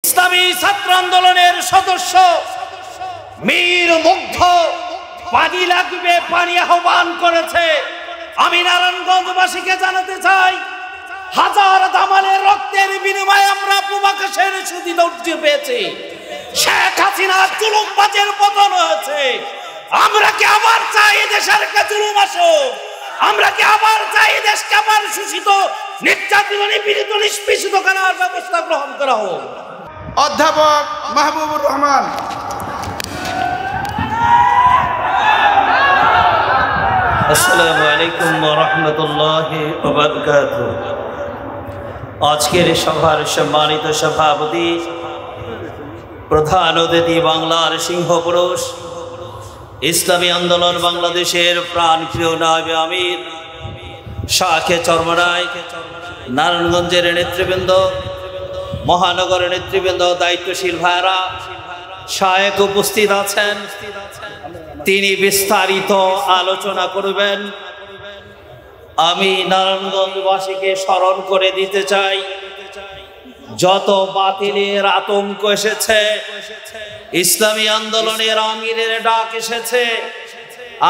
ইসলামী ছাত্র আন্দোলনের সদস্য মীর মুগ্ধ পানি লাগবে পানি আহ্বান করেছে। আমি নারায়ণগঞ্জবাসীকে জানাতে চাই, হাজার দামালের রক্তের বিনিময়ে আমরা পূবাকাশের সুদৃঢ় পেয়েছি। শেখ হাসিনার জুলুমবাজের পতন হয়েছে। আমরা কি আবার চাই দেশের জুলুম আসুক? আমরা কি আবার চাই দেশকে আবার শোষিত, নির্যাতিত, নিপীড়িত, নিষ্পেষিত করার ব্যবস্থা গ্রহণ করা হোক? অধ্যাপক মাহবুবুর রহমান। আসসালামু আলাইকুম ওয়া রাহমাতুল্লাহি ওয়া বারাকাতুহু। আজকের সভার সম্মানিত সভাপতি, প্রধান অতিথি, বাংলার সিংহপুরুষ, ইসলামী আন্দোলন বাংলাদেশের প্রাণপ্রিয় নায়েবে আমির শাহে চরমনাই, নারায়ণগঞ্জের নেতৃবৃন্দ, মহানগরের নেতৃবৃন্দ, দায়িত্বশীল ভাইরা, শায়েক উপস্থিত আছেন। তিনি বিস্তারিত আলোচনা করবেন। আমি নারায়ণগঞ্জবাসীকে স্মরণ করে দিতে চাই, যত বাতিলের আতঙ্ক এসেছে, ইসলামী আন্দোলনের আমিরের ডাক এসেছে,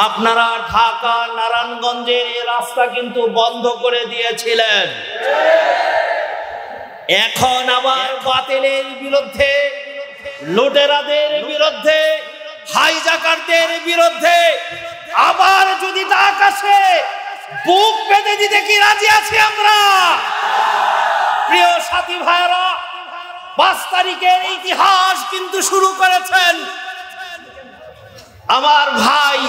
আপনারা ঢাকা নারায়ণগঞ্জের এই রাস্তা কিন্তু বন্ধ করে দিয়েছিলেন। এখন আবার বাতিলের বিরুদ্ধে, লুটেরাদের বিরুদ্ধে, হাইজাকারদের বিরুদ্ধে আবার যদি ডাক আসে, বুক পেতে দিতে কি রাজি আছি আমরা? প্রিয় সাথী ভাইরা, 5 তারিখের ইতিহাস কিন্তু শুরু করেছেন আমার ভাই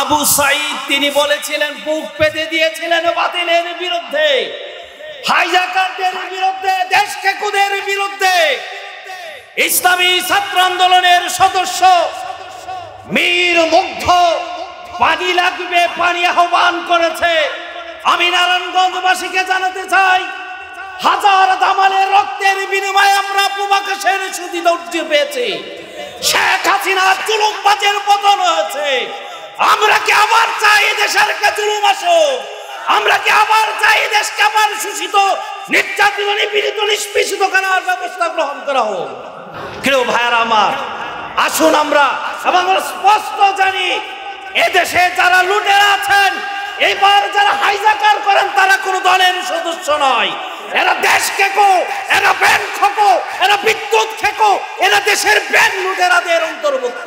আবু সাইদ। তিনি বলেছিলেন, বুক পেতে দিয়েছিলেন বাতিলের বিরুদ্ধে, হাইজাকারদের বিরুদ্ধে, দেশকেকুদের বিরুদ্ধে। ইসলামী ছাত্র আন্দোলনের সদস্য মীর মুগ্ধ পানি লাগবে পানি আহ্বান করেছে। আমি নারায়ণগঞ্জবাসীকে জানাতে চাই, হাজার দামালের রক্তের বিনিময়ে আমরা পূবাকাশের সুদৃঢ় পেয়েছি। শেখ হাসিনার জুলুমবাজের পতন হয়েছে। আমরা কি আবার চাই দেশের জুলুম আসুক? আমরা কি আবার চাই দেশকে আবার শোষিত, নির্যাতিত, নিপীড়িত, নিষ্পেষিত করার ব্যবস্থা গ্রহণ করা হোক? প্রিয় ভাইরা আমার, আসুন আমরা স্পষ্ট জানি, এদেশে যারা লুটেরা আছেন, এবার যারা হাইজাকার করেন, তারা কোন দলের সদস্য নয়। এরা দেশ খেকো, এরা ব্যাংক খেকো, এরা বিদ্যুৎ খেকো, এরা দেশের ব্যাংক লুটেরাদের অন্তর্ভুক্ত।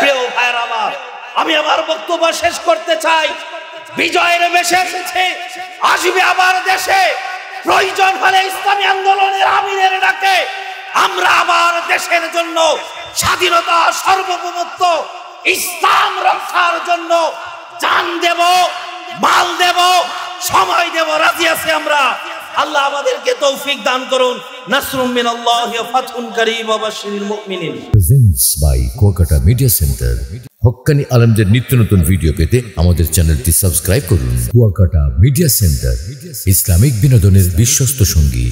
প্রিয় ভাইরা আমার, আমি আমার বক্তব্য শেষ করতে চাই। বিজয়ের বেশে এসেছে, আসবে আবার দেশে। প্রয়োজন হলে ইসলামী আন্দোলনের আমিরের ডাকে আমরা আবার দেশের জন্য স্বাধীনতা, সার্বভৌমত্ব, ইসলাম রক্ষার জন্য জান দেব, মাল দেব, সময় দেব, রাজি আছি আমরা। আল্লাহ আমাদেরকে তৌফিক দান করুন। নাসরুম মিনাল্লাহি ওয়া ফাতহুন কারীম ওয়া বাশশিরিল মুমিনিন। Presents by Kuakata media centre. হক্কানি আলেমদের নিত্য নতুন ভিডিও পেতে আমাদের চ্যানেলটি সাবস্ক্রাইব করুন। কুয়াকাটা মিডিয়া সেন্টার, ইসলামিক বিনোদনের বিশ্বস্ত সঙ্গী।